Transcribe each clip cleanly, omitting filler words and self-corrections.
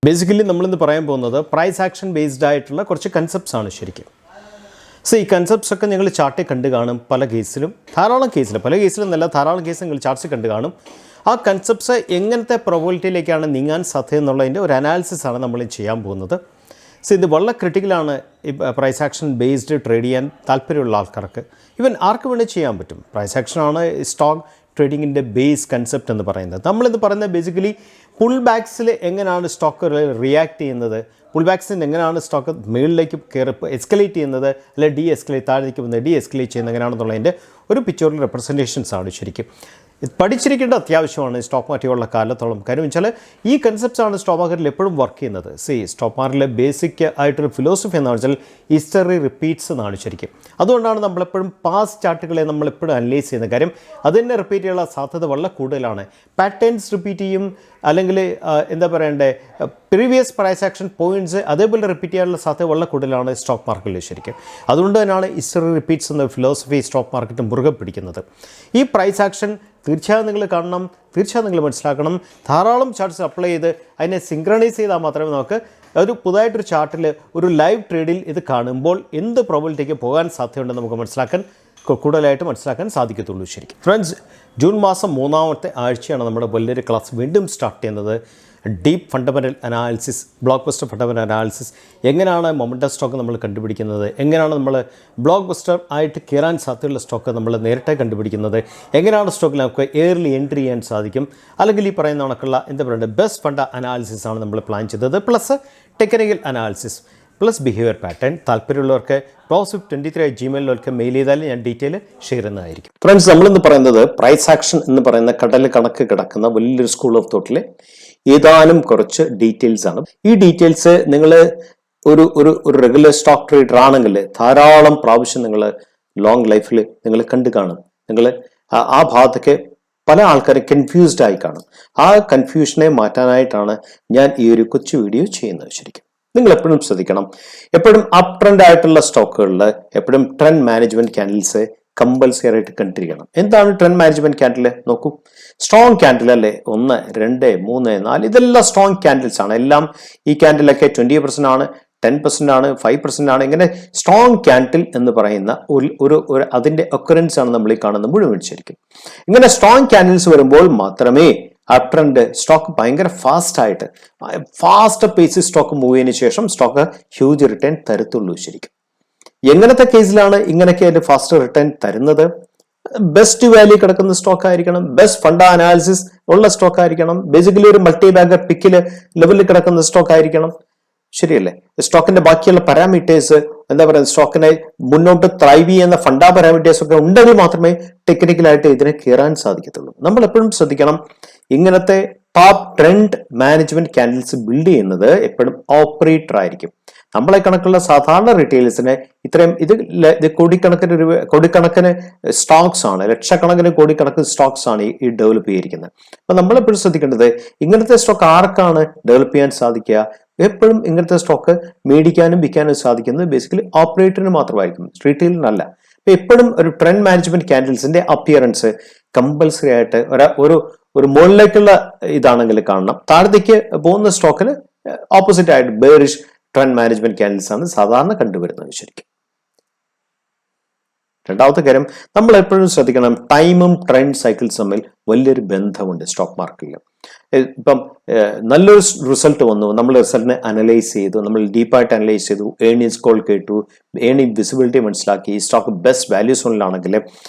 Basically നമ്മളിന്ന് പറയാൻ പോകുന്നത് പ്രൈസ് ആക്ഷൻ ബേസ്ഡ് ആയിട്ടുള്ള കുറച്ച് കൺസെപ്റ്റ്സ് ആണ് ശരിക്കും. സോ ഈ കൺസെപ്റ്റ്സ് ഒക്കെ നിങ്ങൾ ചാർട്ടിൽ കണ്ട് കാണും. പല കേസിലും പല കേസിലും നല്ല ധാരാളം കേസ് നിങ്ങൾ ചാർട്ട്സ് കണ്ട് കാണും. ആ കൺസെപ്റ്റ്സ് എങ്ങനത്തെ പ്രോബബിലിറ്റിയിലേക്കാണ് നീങ്ങാൻ സാധ്യത എന്നുള്ളതിൻ്റെ ഒരു അനാലിസിസ് ആണ് നമ്മൾ ചെയ്യാൻ പോകുന്നത്. സോ ഇത് വളരെ ക്രിട്ടിക്കലാണ്. ഈ പ്രൈസ് ആക്ഷൻ ബേസ്ഡ് ട്രേഡ് ചെയ്യാൻ താല്പര്യമുള്ള ആൾക്കാർക്ക്, ഈവൻ ആർക്ക് വേണ്ടി ചെയ്യാൻ പറ്റും. പ്രൈസ് ആക്ഷനാണ് സ്റ്റോക്ക് ട്രേഡിങ്ങിൻ്റെ ബേസ് കൺസെപ്റ്റ് എന്ന് പറയുന്നത്. നമ്മളിത് പറയുന്നത് ബേസിക്കലി പുൾ ബാക്സിൽ എങ്ങനെയാണ് സ്റ്റോക്ക് റിയാക്ട് ചെയ്യുന്നത്, പുൾ ബാക്സിന് എങ്ങനെയാണ് സ്റ്റോക്ക് മുകളിലേക്ക് കയറി എസ്കലേറ്റ് ചെയ്യുന്നത്, അല്ലെങ്കിൽ ഡി എസ്കലേറ്റ് താഴേക്ക് വന്ന് ഡി എസ്കലേറ്റ് ചെയ്യുന്നത് എങ്ങനെയാണെന്നുള്ളതിൻ്റെ ഒരു പിക്ചറിൽ റെപ്രസെൻറ്റേഷൻസ് ആണ് ശരിക്കും. ഇത് പഠിച്ചിരിക്കേണ്ട അത്യാവശ്യമാണ് സ്റ്റോക്ക് മാർക്കറ്റുള്ള കാലത്തോളം. കാര്യം വെച്ചാൽ ഈ കൺസെപ്റ്റ്സാണ് സ്റ്റോക്ക് മാർക്കറ്റിൽ എപ്പോഴും വർക്ക് ചെയ്യുന്നത്. സ്റ്റോക്ക് മാർക്കറ്റിലെ ബേസിക് ആയിട്ടൊരു ഫിലോസഫി എന്താണെന്ന് വെച്ചാൽ ഹിസ്റ്ററി റിപ്പീറ്റ്സ് എന്നാണ് ശരിക്കും. അതുകൊണ്ടാണ് നമ്മളെപ്പോഴും പാസ്റ്റ് ചാർട്ടുകളെ നമ്മളെപ്പോഴും അനലൈസ് ചെയ്യുന്നത്. കാര്യം അത് തന്നെ റിപ്പീറ്റ് ചെയ്യാനുള്ള സാധ്യത വളരെ കൂടുതലാണ്. പാറ്റേൺസ് റിപ്പീറ്റ് ചെയ്യും, അല്ലെങ്കിൽ എന്താ പറയണ്ടേ, പ്രീവിയസ് പ്രൈസ് ആക്ഷൻ പോയിൻറ്റ്സ് അതേപോലെ റിപ്പീറ്റ് ചെയ്യാനുള്ള സാധ്യത വളരെ കൂടുതലാണ് സ്റ്റോക്ക് മാർക്കറ്റിൽ ശരിക്കും. അതുകൊണ്ട് തന്നെയാണ് ഹിസ്റ്ററി റിപ്പീറ്റ്സ് എന്ന ഫിലോസഫി സ്റ്റോക്ക് മാർക്കറ്റ് മുറുകെ പിടിക്കുന്നത്. ഈ പ്രൈസ് ആക്ഷൻ തീർച്ചയായും നിങ്ങൾ കാണണം, തീർച്ചയായും നിങ്ങൾ മനസ്സിലാക്കണം. ധാരാളം ചാർട്ട്സ് അപ്ലൈ ചെയ്ത് അതിനെ സിങ്ക്രണൈസ് ചെയ്താൽ മാത്രമേ നമുക്ക് ഒരു പുതുതായിട്ടൊരു ചാർട്ടിൽ ഒരു ലൈവ് ട്രേഡിൽ ഇത് കാണുമ്പോൾ എന്ത് പ്രോബബിലിറ്റിക്ക് പോകാൻ സാധ്യതയുണ്ടെന്ന് നമുക്ക് കൂടുതലായിട്ട് മനസ്സിലാക്കാൻ സാധിക്കത്തുള്ളൂ ശരിക്കും. ഫ്രണ്ട്സ്, ജൂൺ മാസം 3ാമത്തെ ആഴ്ചയാണ് നമ്മുടെ വലിയൊരു ക്ലാസ് വീണ്ടും സ്റ്റാർട്ട് ചെയ്യുന്നത്. Deep fundamental analysis, block buster fundamental analysis. എങ്ങനെയാണ് മൊമെൻ്റം സ്റ്റോക്ക് നമ്മൾ കണ്ടുപിടിക്കുന്നത്, എങ്ങനെയാണ് നമ്മൾ ബ്ലോക്ക് ബസ്റ്റർ ആയിട്ട് കയറാൻ സാധ്യതയുള്ള സ്റ്റോക്ക് നമ്മൾ നേരിട്ട് കണ്ടുപിടിക്കുന്നത്, എങ്ങനെയാണ് സ്റ്റോക്കിൽ നമുക്ക് എയർലി എൻട്രി ചെയ്യാൻ സാധിക്കും, അല്ലെങ്കിൽ ഈ പറയുന്ന കണക്കുള്ള എന്താ പറയുക ബെസ്റ്റ് ഫണ്ട് അനാലിസിസ് ആണ് നമ്മൾ പ്ലാൻ ചെയ്തത്. Plus technical analysis plus behaviour pattern. താല്പര്യമുള്ളവർക്ക് probable23@gmail.com മെയിൽ ചെയ്താൽ ഞാൻ ഡീറ്റെയിൽ ഷെയർ ചെയ്യുന്നതായിരിക്കും. ഫ്രണ്ട്സ്, നമ്മളിന്ന് പറയുന്നത് പ്രൈസ് ആക്ഷൻ എന്ന് പറയുന്ന കടൽ കണക്ക് കിടക്കുന്ന വലിയൊരു സ്കൂൾ ഓഫ് തോട്ടിലെ ഏതാനും കുറച്ച് ഡീറ്റെയിൽസ് ആണ്. ഈ ഡീറ്റെയിൽസ് നിങ്ങൾ ഒരു റെഗുലർ സ്റ്റോക്ക് ട്രേഡർ ആണെങ്കിൽ ധാരാളം പ്രാവശ്യം നിങ്ങൾ ലോങ് ലൈഫിൽ നിങ്ങൾ കണ്ടു കാണും. നിങ്ങൾ ആ ഭാഗത്തൊക്കെ പല ആൾക്കാരും കൺഫ്യൂസ്ഡ് ആയി കാണും. ആ കൺഫ്യൂഷനെ മാറ്റാനായിട്ടാണ് ഞാൻ ഈ ഒരു കൊച്ചു വീഡിയോ ചെയ്യുന്നത് ശരിക്കും. നിങ്ങൾ എപ്പോഴും ശ്രദ്ധിക്കണം, എപ്പോഴും അപ് ട്രെൻഡ് ആയിട്ടുള്ള സ്റ്റോക്കുകളിൽ എപ്പോഴും ട്രെൻഡ് മാനേജ്മെന്റ് ക്യാൻഡിൽസ് കമ്പൽസറി ആയിട്ട് കണ്ടിരിക്കണം. എന്താണ് ട്രെൻഡ് മാനേജ്മെന്റ് ക്യാൻഡിൽ? നോക്കൂ, സ്ട്രോങ് ക്യാൻഡിൽ അല്ലേ, 1, 2, 3, 4 ഇതെല്ലാം സ്ട്രോങ് ക്യാൻഡിൽസ് ആണ്. എല്ലാം ഈ ക്യാൻഡിലൊക്കെ 20% ആണ്, 10% ആണ്, 5% ആണ്. ഇങ്ങനെ സ്ട്രോങ് ക്യാൻഡിൽ എന്ന് പറയുന്ന ഒരു അതിന്റെ ഒക്കറൻസ് ആണ് നമ്മൾ ഈ കാണുന്നത് മുഴുവൻ ശരിക്കും. ഇങ്ങനെ സ്ട്രോങ് ക്യാൻഡിൽസ് വരുമ്പോൾ മാത്രമേ അപ് ട്രെൻഡ് സ്റ്റോക്ക് ഭയങ്കര ഫാസ്റ്റ് പേസിൽ സ്റ്റോക്ക് മൂവ് ചെയ്തതിനു ശേഷം സ്റ്റോക്ക് ഹ്യൂജ് റിട്ടേൺ തരത്തുള്ളൂ ശരിക്കും. എങ്ങനത്തെ കേസിലാണ് ഇങ്ങനെയൊക്കെ അതിന്റെ ഫാസ്റ്റ് റിട്ടേൺ തരുന്നത്? ബെസ്റ്റ് വാല്യൂ കിടക്കുന്ന സ്റ്റോക്ക് ആയിരിക്കണം, ബെസ്റ്റ് ഫണ്ട് അനാലിസിസ് ഉള്ള സ്റ്റോക്ക് ആയിരിക്കണം, ബേസിക്കലി ഒരു മൾട്ടി ബാഗർ പിക്കില് ലെവലിൽ കിടക്കുന്ന സ്റ്റോക്ക് ആയിരിക്കണം. ശരിയല്ലേ? സ്റ്റോക്കിന്റെ ബാക്കിയുള്ള പാരാമീറ്റേഴ്സ് എന്താ പറയുക, സ്റ്റോക്കിനെ മുന്നോട്ട് ത്രൈവ് ചെയ്യുന്ന ഫണ്ടാ പാരാമീറ്റേഴ്സ് ഒക്കെ ഉണ്ടെങ്കിൽ മാത്രമേ ടെക്നിക്കലായിട്ട് ഇതിനെ കയറാൻ സാധിക്കത്തുള്ളൂ. നമ്മൾ എപ്പോഴും ശ്രദ്ധിക്കണം, ഇങ്ങനത്തെ top trend management candles build ചെയ്യുന്നത് എപ്പോഴും ഓപ്പറേറ്റർ ആയിരിക്കും. നമ്മളെ കണക്കുള്ള സാധാരണ റീറ്റെയിലേഴ്സിന് ഇത്രയും ഇത് കോടിക്കണക്കിന് സ്റ്റോക്സ് ആണ്, ലക്ഷക്കണക്കിന് കോടിക്കണക്കിന് സ്റ്റോക്സ് ആണ് ഈ ഡെവലപ്പ് ചെയ്തിരിക്കുന്നത്. അപ്പൊ നമ്മളെപ്പോഴും ശ്രദ്ധിക്കേണ്ടത്, ഇങ്ങനത്തെ സ്റ്റോക്ക് ആർക്കാണ് ഡെവലപ്പ് ചെയ്യാൻ സാധിക്കുക? എപ്പോഴും ഇങ്ങനത്തെ സ്റ്റോക്ക് മേടിക്കാനും വിൽക്കാനും സാധിക്കുന്നത് ബേസിക്കലി ഓപ്പറേറ്ററിന് മാത്രമായിരിക്കും, റീറ്റെയിലിനല്ല. അപ്പൊ എപ്പോഴും ഒരു ട്രെൻഡ് മാനേജ്മെന്റ് ക്യാൻഡിൽസിന്റെ അപ്പിയറൻസ് കമ്പൽസറി ആയിട്ട് ഒരു മുകളിലേക്കുള്ള ഇതാണെങ്കിൽ കാണണം. താഴത്തേക്ക് പോകുന്ന സ്റ്റോക്കിന് ഓപ്പോസിറ്റ് ആയിട്ട് ബെയറിഷ് ട്രെൻഡ് മാനേജ്മെന്റ് ക്യാൻഡിൽസ് ആണ് സാധാരണ കണ്ടുവരുന്നത് ശരിക്കും. രണ്ടാമത്തെ കാര്യം, നമ്മൾ എപ്പോഴും ശ്രദ്ധിക്കണം, ടൈമും ട്രെൻഡ് സൈക്കിൾസ് തമ്മിൽ വലിയൊരു ബന്ധമുണ്ട് സ്റ്റോക്ക് മാർക്കറ്റിൽ. ഇപ്പം നല്ലൊരു റിസൾട്ട് വന്നു, നമ്മൾ റിസൾട്ടിനെ അനലൈസ് ചെയ്തു, നമ്മൾ ഡീപ്പായിട്ട് അനലൈസ് ചെയ്തു, ഏർണിങ്സ് കോൾ കേട്ടു, ഏർണിംഗ് വിസിബിലിറ്റി മനസ്സിലാക്കി, സ്റ്റോക്ക് ബെസ്റ്റ് വാല്യൂ സോണിലാണെങ്കിൽ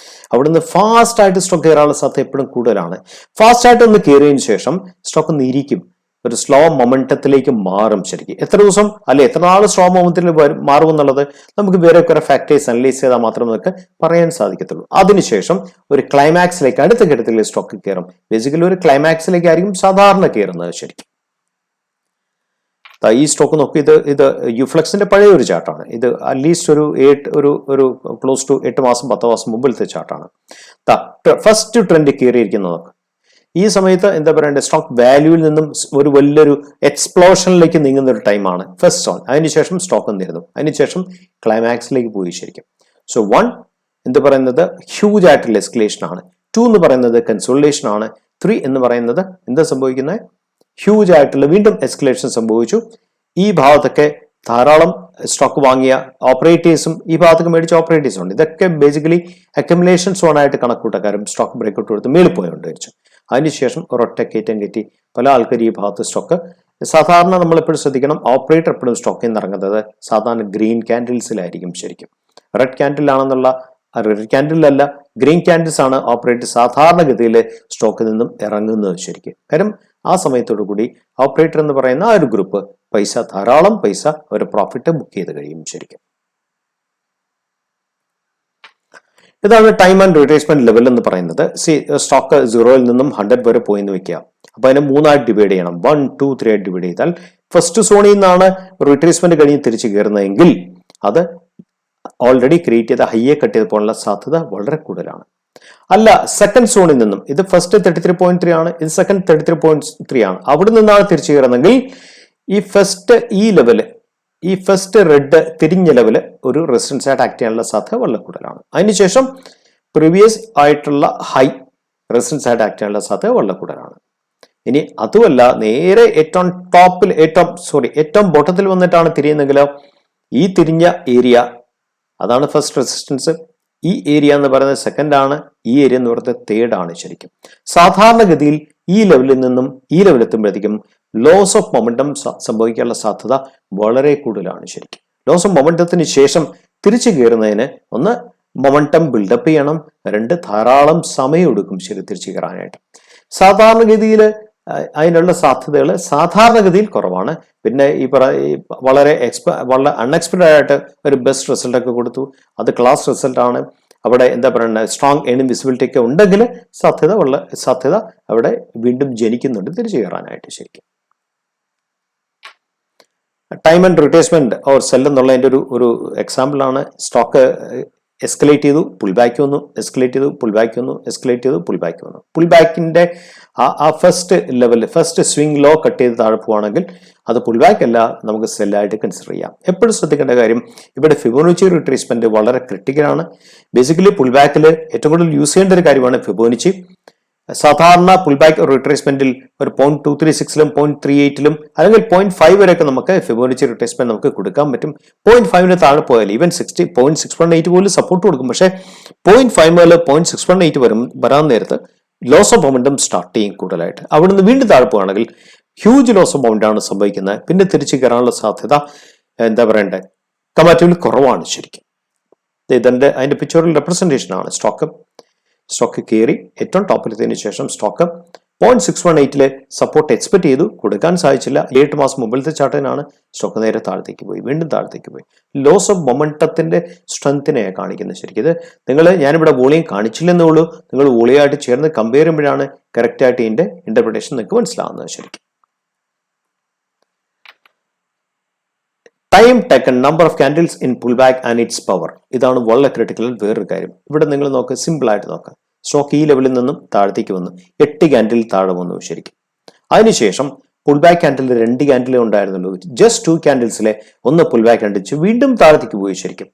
അവിടുന്ന് ഫാസ്റ്റ് ആയിട്ട് സ്റ്റോക്ക് കയറാനുള്ള സാധ്യത എപ്പോഴും കൂടുതലാണ്. ഫാസ്റ്റ് ആയിട്ട് ഒന്ന് കയറിയതിനു ശേഷം സ്റ്റോക്ക് ഒന്ന് ഇരിക്കും, ഒരു സ്ലോ മൊമെന്റത്തിലേക്ക് മാറും ശരിക്കും. എത്ര ദിവസം അല്ലെ എത്ര നാൾ സ്ലോ മൊമെന്റത്തിൽ മാറും എന്നുള്ളത് നമുക്ക് വേറെ കുറെ ഫാക്ടേഴ്സ് അനലൈസ് ചെയ്താൽ മാത്രമേ നമുക്ക് പറയാൻ സാധിക്കത്തുള്ളൂ. അതിനുശേഷം ഒരു ക്ലൈമാക്സിലേക്ക്, അടുത്ത ഘട്ടത്തിൽ സ്റ്റോക്ക് കയറും. ബേസിക്കലി ഒരു ക്ലൈമാക്സിലേക്ക് ആയിരിക്കും സാധാരണ കയറുന്നത് ശരിക്കും. ഈ സ്റ്റോക്ക് നോക്കി, ഇത് യുഫ്ലെക്സിന്റെ പഴയ ഒരു ചാർട്ടാണ്. ഇത് അറ്റ്ലീസ്റ്റ് ഒരു ക്ലോസ് ടു 8 മാസം 10 മാസം മുമ്പിലത്തെ ചാർട്ടാണ്. ഫസ്റ്റ് ട്രെൻഡ് കയറിയിരിക്കുന്നത് നോക്ക്. ഈ സമയത്ത് എന്താ പറയണ്ടേ, സ്റ്റോക്ക് വാല്യൂവിൽ നിന്നും ഒരു വലിയൊരു എക്സ്പ്ലോഷനിലേക്ക് നീങ്ങുന്ന ഒരു ടൈമാണ് ഫസ്റ്റ് സോൺ. അതിനുശേഷം സ്റ്റോക്ക് എന്തിരുന്നു, അതിനുശേഷം ക്ലൈമാക്സിലേക്ക് പോയി ശരിക്കും. സോ 1 എന്ന് പറയുന്നത് ഹ്യൂജ് ആയിട്ടുള്ള എസ്കലേഷൻ ആണ്, 2 എന്ന് പറയുന്നത് കൺസോളിഡേഷൻ ആണ്, 3 എന്ന് പറയുന്നത് എന്താ സംഭവിക്കുന്നത്, ഹ്യൂജ് ആയിട്ടുള്ള വീണ്ടും എസ്കലേഷൻ സംഭവിച്ചു. ഈ ഭാഗത്തൊക്കെ ധാരാളം സ്റ്റോക്ക് വാങ്ങിയ ഓപ്പറേറ്റേഴ്സും ഈ ഭാഗത്തൊക്കെ മേടിച്ച ഓപ്പറേറ്റേഴ്സും ഉണ്ട്. ഇതൊക്കെ ബേസിക്കലി അക്യുമുലേഷൻ സോണായിട്ട് കണക്കൂട്ടക്കാരും സ്റ്റോക്ക് ബ്രേക്കൗട്ട് കൊടുത്ത് മേളിൽ പോയോണ്ട് വെച്ചു. അതിനുശേഷം ഒരൊറ്റ കയറ്റം കയറ്റി പല ആൾക്കാർ ഈ ഭാഗത്ത് സ്റ്റോക്ക് സാധാരണ നമ്മൾ എപ്പോഴും ശ്രദ്ധിക്കണം, ഓപ്പറേറ്റർ എപ്പോഴും സ്റ്റോക്കിൽ നിന്ന് ഇറങ്ങുന്നത് സാധാരണ ഗ്രീൻ ക്യാൻഡിൽസിലായിരിക്കും. ശരിക്കും റെഡ് ക്യാൻഡിലാണെന്നുള്ള റെഡ് ക്യാൻഡിലല്ല, ഗ്രീൻ ക്യാൻഡിൽസ് ആണ് ഓപ്പറേറ്റർ സാധാരണഗതിയിൽ സ്റ്റോക്കിൽ നിന്നും ഇറങ്ങുന്നത് ശരിക്കും. കാര്യം ആ സമയത്തോടു കൂടി ഓപ്പറേറ്റർ എന്ന് പറയുന്ന ആ ഒരു ഗ്രൂപ്പ് ധാരാളം പൈസ ഒരു പ്രോഫിറ്റ് ബുക്ക് ചെയ്ത് കഴിയും ശരിക്കും. ഇതാണ് ടൈം ആൻഡ് റിട്രേസ്മെന്റ് ലെവൽ എന്ന് പറയുന്നത്. സ്റ്റോക്ക് 0-ൽ നിന്നും 100 വരെ പോയി എന്ന് വെക്കുക. അപ്പൊ അതിനെ 3 ഡിവൈഡ് ചെയ്യണം. 1, 2, 3 ഡിവൈഡ് ചെയ്താൽ ഫസ്റ്റ് സോണിൽ നിന്നാണ് റിട്രേസ്മെന്റ് കഴിഞ്ഞ് തിരിച്ചു കയറുന്നതെങ്കിൽ അത് ഓൾറെഡി ക്രിയേറ്റ് ചെയ്ത ഹൈയെ കട്ട് ചെയ്ത് പോകാനുള്ള സാധ്യത വളരെ കൂടുതലാണ്. അല്ല, സെക്കൻഡ് സോണിൽ നിന്നും, ഇത് ഫസ്റ്റ് 33.3 ആണ്, ഇത് സെക്കൻഡ് 33.3 ആണ്, അവിടെ നിന്നാണ് തിരിച്ചു കയറുന്നെങ്കിൽ ഈ ഫസ്റ്റ് റെഡ് തിരിഞ്ഞ ലെവല് ഒരു റെസിസ്റ്റൻസ് ആയിട്ട് ആക്ട് ചെയ്യാനുള്ള സാധ്യത വളരെ കൂടുതലാണ്. അതിനുശേഷം പ്രീവിയസ് ആയിട്ടുള്ള ഹൈ റെസിസ്റ്റൻസ് ആയിട്ട് ആക്ട് ചെയ്യാനുള്ള സാധ്യത വളരെ കൂടുതലാണ്. ഇനി അതുമല്ല, നേരെ ഏറ്റവും ബോട്ടത്തിൽ വന്നിട്ടാണ് തിരിയുന്നെങ്കിലോ ഈ തിരിഞ്ഞ ഏരിയ അതാണ് ഫസ്റ്റ് റെസിസ്റ്റൻസ്, ഈ ഏരിയ എന്ന് പറയുന്നത് സെക്കൻഡ് ആണ്, ഈ ഏരിയ എന്ന് പറയുന്നത് തേർഡ് ആണ് ശരിക്കും. സാധാരണഗതിയിൽ ഈ ലെവലിൽ നിന്നും ഈ ലെവലിൽ എത്തുമ്പോഴത്തേക്കും ലോസ് ഓഫ് മൊമെന്റം സംഭവിക്കാനുള്ള സാധ്യത വളരെ കൂടുതലാണ് ശരിക്കും. ലോസ് ഓഫ് മൊമെന്റത്തിന് ശേഷം തിരിച്ചു കയറുന്നതിന് ഒന്ന് മൊമെന്റം ബിൽഡപ്പ് ചെയ്യണം, 2 ധാരാളം സമയം എടുക്കും ശരി തിരിച്ചു കയറാനായിട്ട്. സാധാരണഗതിയിൽ അതിനുള്ള സാധ്യതകൾ സാധാരണഗതിയിൽ കുറവാണ്. പിന്നെ വളരെ അൺഎക്സ്പെക്ടഡ് ആയിട്ട് ഒരു ബെസ്റ്റ് റിസൾട്ട് ഒക്കെ കൊടുത്തു, അത് ക്ലാസ് റിസൾട്ട് ആണ്. അവിടെ എന്താ പറയുക, സ്ട്രോങ് ഏണിംഗ് വിസിബിലിറ്റി ഒക്കെ ഉണ്ടെങ്കിൽ സാധ്യത അവിടെ വീണ്ടും ജനിക്കുന്നുണ്ട് തിരിച്ചു കയറാനായിട്ട് ശരിക്കും. Time and retracement or sell എന്നുള്ളതിന്റെ ഒരു എക്സാമ്പിൾ ആണ്. സ്റ്റോക്ക് എസ്കലേറ്റ് ചെയ്തു, പുൾ ബാക്ക് വന്നു, എസ്കലേറ്റ് ചെയ്തു, പുൾ ബാക്ക് വന്നു, എസ്കലേറ്റ് ചെയ്തു, പുൾ ബാക്ക് വന്നു. പുൾ ബാക്കിന്റെ ആ first level first swing low cut ചെയ്ത് താഴെ പോവാണെങ്കിൽ അത് പുൾ ബാക്ക് അല്ല, നമുക്ക് സെല്ലായിട്ട് കൺസിഡർ ചെയ്യാം. എപ്പോഴും ശ്രദ്ധിക്കേണ്ട കാര്യം, ഇവിടെ ഫിബൊനാച്ചി റിട്രേസ്മെന്റ് വളരെ ക്രിട്ടിക്കലാണ്. ബേസിക്കലി പുൾ ബാക്കിൽ ഏറ്റവും കൂടുതൽ യൂസ് ചെയ്യേണ്ട ഒരു കാര്യമാണ് ഫിബൊനാച്ചി. സാധാരണ പുൾ ബാക്ക് റിട്രേസ്മെന്റിൽ ഒരു 0.236-ലും 0.38-ലും അല്ലെങ്കിൽ 0.5 വരെയൊക്കെ നമുക്ക് ഫിബൊനാച്ചി റിട്രേസ്മെന്റ് നമുക്ക് കൊടുക്കാൻ പറ്റും. 0.5-ന് താഴെ പോയാൽ ഈവൻ 0.618 പോലും സപ്പോർട്ട് കൊടുക്കും. പക്ഷേ 0.5 മുതൽ 0.618 വരാൻ നേരത്ത് ലോസ് ഓഫ് മൊമെന്റം സ്റ്റാർട്ട് ചെയ്യും കൂടുതലായിട്ട്. അവിടുന്ന് വീണ്ടും താഴെ പോകുകയാണെങ്കിൽ ഹ്യൂജ് ലോസ് ഓഫ് മൊമെന്റം ആണ് സംഭവിക്കുന്നത്. പിന്നെ തിരിച്ചു കയറാനുള്ള സാധ്യത എന്താ പറയണ്ടേ, കമ്പാരിറ്റീവ്ലി കുറവാണ് ശരിക്കും. അതിന്റെ പിക്ചറിൽ റെപ്രസെന്റേഷൻ ആണ് സ്റ്റോക്ക് കയറി ഏറ്റവും ടോപ്പിലെത്തിയതിനു ശേഷം സ്റ്റോക്ക് 0.618-ലെ സപ്പോർട്ട് എക്സ്പെക്ട് ചെയ്തു, കൊടുക്കാൻ സാധിച്ചില്ല. 8 മാസം മുമ്പിലത്തെ ചാർട്ടിനാണ് സ്റ്റോക്ക് നേരെ താഴത്തേക്ക് പോയി, വീണ്ടും താഴത്തേക്ക് പോയി. ലോസ് ഓഫ് മൊമെന്റത്തിന്റെ സ്ട്രെങ്ത്തിനെ കാണിക്കുന്നത് ശരിക്കും. ഇത് ഞാനിവിടെ വോളിയം കാണിച്ചില്ലെന്നേ ഉള്ളൂ, നിങ്ങൾ വോളിയമായിട്ട് ചേർന്ന് കമ്പയർ ചെയ്യുമ്പോഴാണ് കറക്റ്റ് ആയിട്ട് ഇതിന്റെ ഇന്റർപ്രിട്ടേഷൻ നിങ്ങൾക്ക് മനസ്സിലാവുന്നത് ശരിക്കും. Time taken, number of candles in pull back and it's power. ഇതാണ് വളരെ ക്രിട്ടിക്കൽ വേറൊരു കാര്യം. ഇവിടെ നിങ്ങൾ നോക്കുക, സിമ്പിൾ ആയിട്ട് നോക്കുക. സ്റ്റോക്ക് ഈ ലെവലിൽ നിന്നും താഴത്തേക്ക് വന്നു, 8 ക്യാൻഡിൽ താഴെ വന്നു ശരിക്കും. അതിനുശേഷം പുൾ ബാക്ക് ക്യാൻഡിൽ 2 ക്യാൻഡിലേ ഉണ്ടായിരുന്നുള്ളൂ. ജസ്റ്റ് 2 ക്യാൻഡിൽസിലെ ഒന്ന് പുൾ ബാക്ക് കണ്ടിച്ച് വീണ്ടും താഴത്തേക്ക് പോയി ശരിക്കും.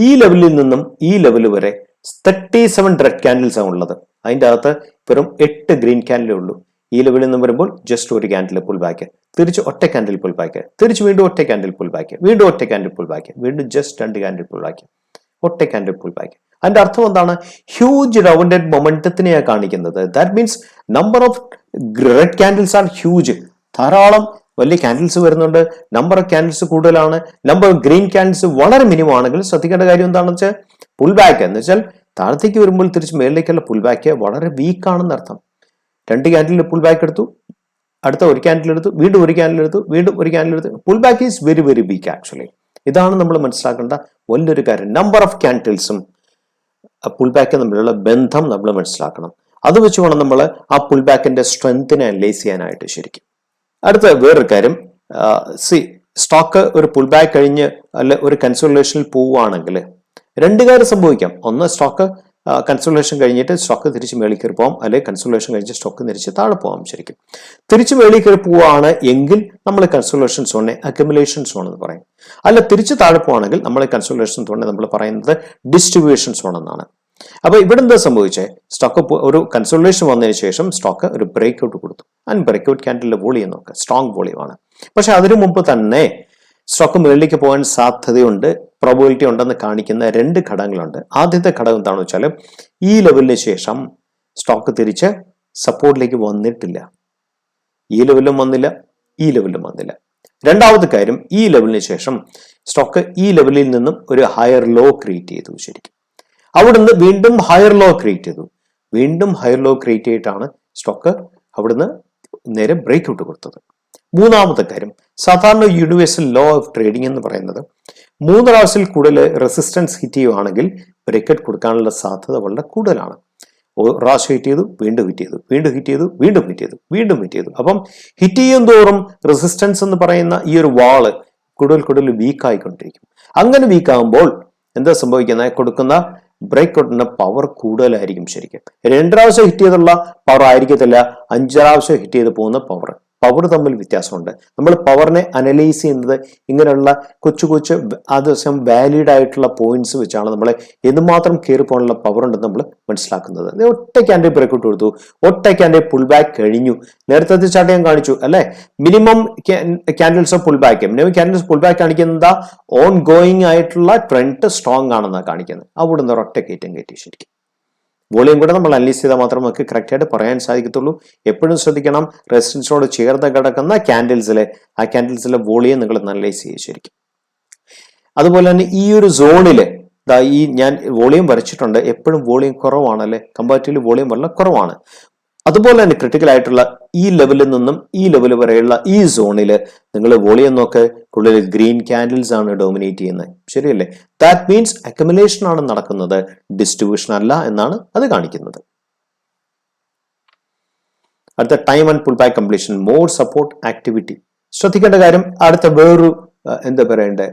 ഈ ലെവലിൽ നിന്നും ഈ ലെവൽ വരെ 37 റെഡ് ക്യാൻഡിൽസ് ആണ് ഉള്ളത്. അതിൻ്റെ അകത്ത് വെറും 8 ഗ്രീൻ ക്യാൻഡിലേ ഉള്ളൂ. ഈ ലെവലിൽ നിന്ന് വരുമ്പോൾ ജസ്റ്റ് 1 ക്യാൻഡിൽ പുൾ ബാക്ക്, തിരിച്ച് ഒറ്റ ക്യാൻഡിൽ പുൾ ബാക്ക്, തിരിച്ച് വീണ്ടും ഒറ്റ ക്യാൻഡിൽ പുൾ ബാക്ക്, വീണ്ടും ഒറ്റ ക്യാൻഡിൽ പുൾ ബാക്ക്, വീണ്ടും ജസ്റ്റ് 2 ക്യാൻഡിൽ പുൾ ബാക്ക്, ഒറ്റ ക്യാൻഡിൽ പുൾ ബാക്ക്. അതിന്റെ അർത്ഥം എന്താണ്? ഹ്യൂജ് റൗണ്ടഡ് മൊമെന്റത്തിനെയാണ് കാണിക്കുന്നത്. That means number of red candles are huge. ധാരാളം വലിയ ക്യാൻഡിൽസ് വരുന്നുണ്ട്, നമ്പർ ഓഫ് ക്യാൻഡിൽസ് കൂടുതലാണ്. നമ്പർ ഓഫ് ഗ്രീൻ ക്യാൻഡിൽസ് വളരെ മിനിമം ആണെങ്കിൽ ശ്രദ്ധിക്കേണ്ട കാര്യം എന്താണെന്ന് വെച്ചാൽ പുൾ ബാക്ക് എന്ന് വെച്ചാൽ താഴത്തേക്ക് വരുമ്പോൾ തിരിച്ച് മേളിലേക്കുള്ള പുൾ ബാക്ക് വളരെ വീക്കാണെന്ന് അർത്ഥം. 2 ക്യാൻഡിൽ പുൾ ബാക്ക് എടുത്തു, അടുത്ത 1 ക്യാൻഡിൽ എടുത്തു, വീണ്ടും 1 ക്യാൻഡിൽ എടുത്തു, വീണ്ടും 1 ക്യാൻഡിൽ എടുത്തു. Pull back is very very weak actually. ഇതാണ് നമ്മൾ മനസ്സിലാക്കേണ്ട വലിയൊരു കാര്യം. നമ്പർ ഓഫ് ക്യാൻഡിൽസും പുൾ ബാക്ക് തമ്മിലുള്ള ബന്ധം നമ്മൾ മനസ്സിലാക്കണം. അത് വെച്ച് വേണം നമ്മൾ ആ പുൾ ബാക്കിന്റെ സ്ട്രെങ്ത്തിനെ അനലൈസ് ചെയ്യാനായിട്ട് ശരിക്കും. അടുത്ത വേറൊരു കാര്യം, സ്റ്റോക്ക് ഒരു പുൾ ബാക്ക് കഴിഞ്ഞ് അല്ലെ ഒരു കൺസോളിഡേഷനിൽ പോവുകയാണെങ്കിൽ 2 കാര്യം സംഭവിക്കാം. ഒന്ന്, സ്റ്റോക്ക് കൺസോളിഡേഷൻ കഴിഞ്ഞിട്ട് സ്റ്റോക്ക് തിരിച്ച് മേളിൽ കയറി പോകാം, അല്ലെങ്കിൽ കൺസോളിഡേഷൻ കഴിഞ്ഞ് സ്റ്റോക്ക് തിരിച്ച് താഴെ പോകാം. ശരിക്കും തിരിച്ച് മേളിൽ കയറി പോവുകയാണ് എങ്കിൽ നമ്മൾ കൺസോളിഡേഷൻ സോണിനെ അക്യുമുലേഷൻ സോൺ എന്ന് പറയും. അല്ല, തിരിച്ച് താഴെ പോവുകയാണെങ്കിൽ നമ്മൾ കൺസോളിഡേഷൻ സോണിനെ നമ്മൾ പറയുന്നത് ഡിസ്ട്രിബ്യൂഷൻ സോൺ എന്നാണ്. അപ്പോൾ ഇവിടെ എന്താ സംഭവിച്ചത്? സ്റ്റോക്ക് ഒരു കൺസോളിഡേഷൻ വന്നതിന് ശേഷം സ്റ്റോക്ക് ഒരു ബ്രേക്ക് ഔട്ട് കൊടുത്തു. ആൻഡ് ബ്രേക്ക് ഔട്ട് ക്യാൻഡലിന്റെ വോളിയം നോക്കുക, സ്ട്രോങ് വോളിയമാണ്. പക്ഷെ അതിനു മുമ്പ് തന്നെ സ്റ്റോക്ക് മുകളിലേക്ക് പോകാൻ സാധ്യതയുണ്ട്, പ്രോബബിലിറ്റി ഉണ്ടെന്ന് കാണിക്കുന്ന രണ്ട് ഘടകങ്ങളുണ്ട്. ആദ്യത്തെ ഘടകം എന്താണെന്ന് വെച്ചാൽ ഈ ലെവലിന് ശേഷം സ്റ്റോക്ക് തിരിച്ച് സപ്പോർട്ടിലേക്ക് വന്നിട്ടില്ല. ഈ ലെവലിലും വന്നില്ല, ഈ ലെവലിലും വന്നില്ല. രണ്ടാമത്തെ കാര്യം, ഈ ലെവലിന് ശേഷം സ്റ്റോക്ക് ഈ ലെവലിൽ നിന്നും ഒരു ഹയർ ലോ ക്രിയേറ്റ് ചെയ്തു. ശരിക്കും അവിടുന്ന് വീണ്ടും ഹയർ ലോ ക്രിയേറ്റ് ചെയ്തു. വീണ്ടും ഹയർ ലോ ക്രിയേറ്റ് ചെയ്തിട്ടാണ് സ്റ്റോക്ക് അവിടുന്ന് നേരെ ബ്രേക്ക് ഔട്ട് കൊടുത്തത്. മൂന്നാമത്തെ കാര്യം, സാധാരണ യൂണിവേഴ്സൽ ലോ ഓഫ് ട്രേഡിംഗ് എന്ന് പറയുന്നത് 3 പ്രാവശ്യത്തിൽ കൂടുതൽ റെസിസ്റ്റൻസ് ഹിറ്റ് ചെയ്യുവാണെങ്കിൽ ബ്രേക്ക് ഔട്ട് കൊടുക്കാനുള്ള സാധ്യത വളരെ കൂടുതലാണ്. പ്രാവശ്യം ഹിറ്റ് ചെയ്തു, വീണ്ടും ഹിറ്റ് ചെയ്തു, വീണ്ടും ഹിറ്റ് ചെയ്തു, വീണ്ടും ഹിറ്റ് ചെയ്തു, വീണ്ടും ഹിറ്റ് ചെയ്തു. അപ്പം ഹിറ്റ് ചെയ്യും തോറും റെസിസ്റ്റൻസ് എന്ന് പറയുന്ന ഈ ഒരു വാള് കൂടുതൽ കൂടുതൽ വീക്ക് ആയിക്കൊണ്ടിരിക്കും. അങ്ങനെ വീക്ക് ആകുമ്പോൾ എന്താ സംഭവിക്കുന്നത്? കൊടുക്കുന്ന ബ്രേക്ക് ഔട്ടിന്റെ പവർ കൂടുതലായിരിക്കും. ശരിക്കും 2 പ്രാവശ്യം ഹിറ്റ് ചെയ്തുള്ള പവർ ആയിരിക്കത്തില്ല, 5 പ്രാവശ്യം ഹിറ്റ് ചെയ്ത് പോകുന്ന പവർ തമ്മിൽ വ്യത്യാസമുണ്ട്. നമ്മൾ പവറിനെ അനലൈസ് ചെയ്യുന്നത് ഇങ്ങനെയുള്ള കൊച്ചു കൊച്ചു അതേസമയം വാലിഡ് ആയിട്ടുള്ള പോയിന്റ്സ് വെച്ചാണ് നമ്മൾ എന്തുമാത്രം കയറി പോകാനുള്ള പവർ ഉണ്ടെന്ന് നമ്മൾ മനസ്സിലാക്കുന്നത്. ഒറ്റ ക്യാൻഡിൽ ബ്രേക്ക് ഔട്ട് കൊടുത്തു, ഒറ്റ ക്യാൻഡിൽ പുൾ ബാക്ക് കഴിഞ്ഞു. നേരത്തെ ചാർട്ട് ഞാൻ കാണിച്ചു അല്ലെ, minimum candles of pull back. Minimum candles pull back കാണിക്കുന്നത് ഓൺ ഗോയിങ് ആയിട്ടുള്ള ട്രെൻഡ് സ്ട്രോങ് ആണെന്നാണ് കാണിക്കുന്നത്. അവിടെ നിന്ന് ഒറ്റ കയറ്റം കയറ്റി. ശരിക്കും വോളിയം കൂടെ നമ്മൾ അനലൈസ് ചെയ്താൽ മാത്രം നമുക്ക് കറക്റ്റ് ആയിട്ട് പറയാൻ സാധിക്കത്തുള്ളൂ. എപ്പോഴും ശ്രദ്ധിക്കണം, റെസിസ്റ്റൻസിനോട് ചേർന്ന് കിടക്കുന്ന ആ ക്യാൻഡിൽസിലെ വോളിയം നിങ്ങൾ അനലൈസ് ചെയ്യുക. ശരിക്കും അതുപോലെ തന്നെ ഈ ഒരു സോണില് ഈ ഞാൻ വോളിയം വരച്ചിട്ടുണ്ട്, എപ്പോഴും വോളിയം കുറവാണ് അല്ലെ, കമ്പാരിറ്റീവ്ലി വോളിയം വളരെ കുറവാണ്. അതുപോലെ തന്നെ ക്രിട്ടിക്കൽ ആയിട്ടുള്ള ഈ ലെവലിൽ നിന്നും ഈ ലെവൽ വരെയുള്ള ഈ സോണിൽ നിങ്ങൾ വോളിയം നോക്ക്, കൂടുതൽ ഗ്രീൻ ക്യാൻഡിൽസ് ആണ് ഡോമിനേറ്റ് ചെയ്യുന്നത്. ശരിയല്ലേ? ദാറ്റ് മീൻസ് അക്യുമുലേഷൻ ആണ് നടക്കുന്നത്, ഡിസ്ട്രിബ്യൂഷൻ അല്ല എന്നാണ് അത് കാണിക്കുന്നത്. അടുത്ത time and pull back completion, more support activity. ശ്രദ്ധിക്കേണ്ട കാര്യം, അടുത്ത വേറൊരു എന്താ പറയണ്ടേ,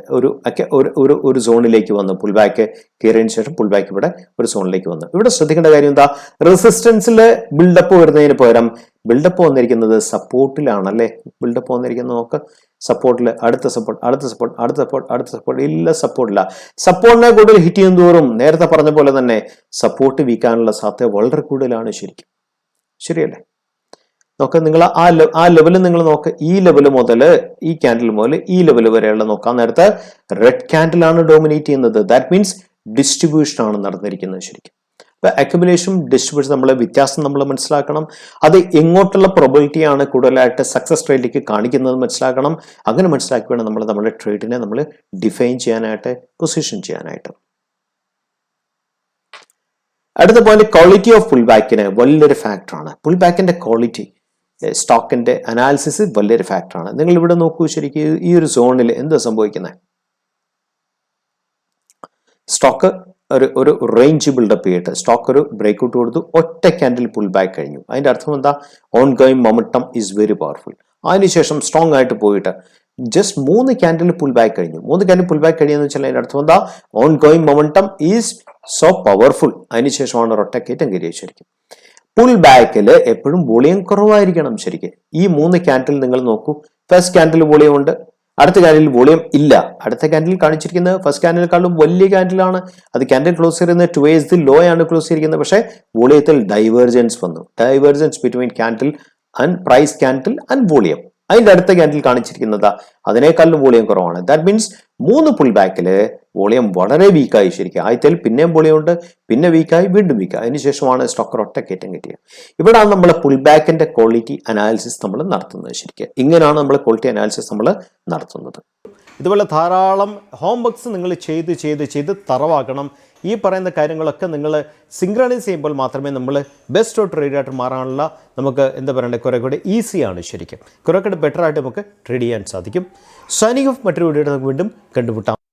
ഒരു സോണിലേക്ക് വന്നു. പുൾ ബാക്ക് കയറിയതിനു ശേഷം പുൾ ബാക്ക് ഇവിടെ ഒരു സോണിലേക്ക് വന്നു. ഇവിടെ ശ്രദ്ധിക്കേണ്ട കാര്യം എന്താ, റെസിസ്റ്റൻസിൽ ബിൽഡപ്പ് വരുന്നതിന് പകരം ബിൽഡപ്പ് വന്നിരിക്കുന്നത് സപ്പോർട്ടിലാണ് അല്ലെ. ബിൽഡപ്പ് വന്നിരിക്കുന്നത് നോക്ക്, സപ്പോർട്ടിൽ അടുത്ത സപ്പോർട്ട്, അടുത്ത സപ്പോർട്ട്, അടുത്ത സപ്പോർട്ട്, അടുത്ത സപ്പോർട്ട്, ഇല്ല സപ്പോർട്ടില്ല. സപ്പോർട്ടിനെ കൂടുതൽ ഹിറ്റ് ചെയ്യും തോറും നേരത്തെ പറഞ്ഞ പോലെ തന്നെ സപ്പോർട്ട് വീക്കാനുള്ള സാധ്യത വളരെ കൂടുതലാണ്. ശരിക്കും ശരിയല്ലേ? നോക്ക്, നിങ്ങൾ ആ ലെവല് നിങ്ങൾ നോക്ക്, ഈ ലെവല് മുതൽ ഈ ക്യാൻഡിൽ മുതൽ ഈ ലെവൽ വരെയുള്ള നോക്കാൻ നേരത്തെ റെഡ് ക്യാൻഡിൽ ആണ് ഡോമിനേറ്റ് ചെയ്യുന്നത്. ദാറ്റ് മീൻസ് ഡിസ്ട്രിബ്യൂഷൻ ആണ് നടന്നിരിക്കുന്നത്. ശരിക്കും അപ്പൊ അക്യുമുലേഷൻ ഡിസ്ട്രിബ്യൂഷൻ നമ്മളെ വ്യത്യാസം നമ്മൾ മനസ്സിലാക്കണം. അത് എങ്ങോട്ടുള്ള പ്രോബബിലിറ്റി ആണ് കൂടുതലായിട്ട് സക്സസ് റേറ്റിലേക്ക് കാണിക്കുന്നത് മനസ്സിലാക്കണം. അങ്ങനെ മനസ്സിലാക്കി വേണം നമ്മൾ നമ്മുടെ ട്രേഡിനെ നമ്മൾ ഡിഫൈൻ ചെയ്യാനായിട്ട്, പൊസിഷൻ ചെയ്യാനായിട്ട്. അടുത്ത പോയിന്റ്, ക്വാളിറ്റി ഓഫ് പുൾ ബാക്കിന് വലിയൊരു ഫാക്ടറാണ്. പുൾ ബാക്കിന്റെ ക്വാളിറ്റി സ്റ്റോക്കിന്റെ അനാലിസിസ് വലിയൊരു ഫാക്ടറാണ്. നിങ്ങൾ ഇവിടെ നോക്കൂ, ശരിക്കും ഈ ഒരു സോണിൽ എന്താ സംഭവിക്കുന്നത്? സ്റ്റോക്ക് ഒരു റേഞ്ച് ബിൽഡപ്പ് ചെയ്തിട്ട് സ്റ്റോക്ക് ഒരു ബ്രേക്ക് ഔട്ട് കൊടുത്തു, ഒറ്റ ക്യാൻഡിൽ പുൾ ബാക്ക് കഴിഞ്ഞു. അതിന്റെ അർത്ഥം എന്താ? On going momentum is very powerful. അതിനുശേഷം സ്ട്രോങ് ആയിട്ട് പോയിട്ട് ജസ്റ്റ് 3 ക്യാൻഡിൽ പുൾ ബാക്ക് കഴിഞ്ഞു. 3 ക്യാൻഡിൽ പുൾ ബാക്ക് കഴിയുന്ന വെച്ചാൽ അതിന്റെ അർത്ഥം എന്താ? On going momentum is so powerful. അതിനുശേഷമാണ് ഒറ്റ കയറ്റം കയറിയത്. ശരിക്കും പുൾ ബാക്കിൽ എപ്പോഴും വോളിയം കുറവായിരിക്കണം. ശരിക്കും ഈ 3 ക്യാൻഡിൽ നിങ്ങൾ നോക്കൂ, ഫസ്റ്റ് ക്യാൻഡിൽ വോളിയം ഉണ്ട്, അടുത്ത ക്യാൻഡിൽ വോളിയം ഇല്ല. അടുത്ത ക്യാൻഡിൽ കാണിച്ചിരിക്കുന്നത് ഫസ്റ്റ് ക്യാൻഡിലേക്കാളും വലിയ ക്യാൻഡിലാണ്. അത് ക്യാൻഡിൽ ക്ലോസ് ചെയ്യുന്നത് ടുവേഴ്സ് ദി ലോ ആണ് ക്ലോസ് ചെയ്തിരിക്കുന്നത്. പക്ഷേ വോളിയത്തിൽ ഡൈവേർജൻസ് വന്നു. Divergence between candle and price candle and volume. അതിന്റെ അടുത്ത ക്യാൻഡിൽ കാണിച്ചിരിക്കുന്നത് അതിനേക്കാളും വോളിയം കുറവാണ്. ദാറ്റ് മീൻസ് 3 പുൾ ബാക്കിൽ വോളിയം വളരെ വീക്കായി. ശരിക്കും ആദ്യത്തിൽ പിന്നെയും വോളിയം ഉണ്ട്, പിന്നെ വീക്കായി, വീണ്ടും വീക്കായി. അതിനുശേഷമാണ് സ്റ്റോക്ക് ഒറ്റ കയറ്റം കിട്ടിയത്. ഇവിടെയാണ് നമ്മൾ പുൾ ബാക്കിന്റെ ക്വാളിറ്റി അനാലിസിസ് നമ്മൾ നടത്തുന്നത്. ശരിക്കും ഇങ്ങനെയാണ് നമ്മൾ ക്വാളിറ്റി അനാലിസിസ് നമ്മൾ നടത്തുന്നത്. ഇതുപോലെ ധാരാളം ഹോംവർക്സ് നിങ്ങൾ ചെയ്ത് തറവാക്കണം. ഈ പറയുന്ന കാര്യങ്ങളൊക്കെ നിങ്ങൾ സിങ്ക്രണൈസ് ചെയ്യുമ്പോൾ മാത്രമേ നമ്മൾ ബെസ്റ്റ് ട്രേഡറായിട്ട് മാറാനുള്ള നമുക്ക് എന്താ പറയണ്ടേ കുറെ കൂടെ ഈസിയാണ്. ശരിക്കും കുറെ കൂടെ ബെറ്റർ ആയിട്ട് നമുക്ക് ട്രേഡ് ചെയ്യാൻ സാധിക്കും. സൈനിങ് ഓഫ് മറ്റൊരു വീഡിയോ നമുക്ക് വീണ്ടും കണ്ടുമുട്ടാം.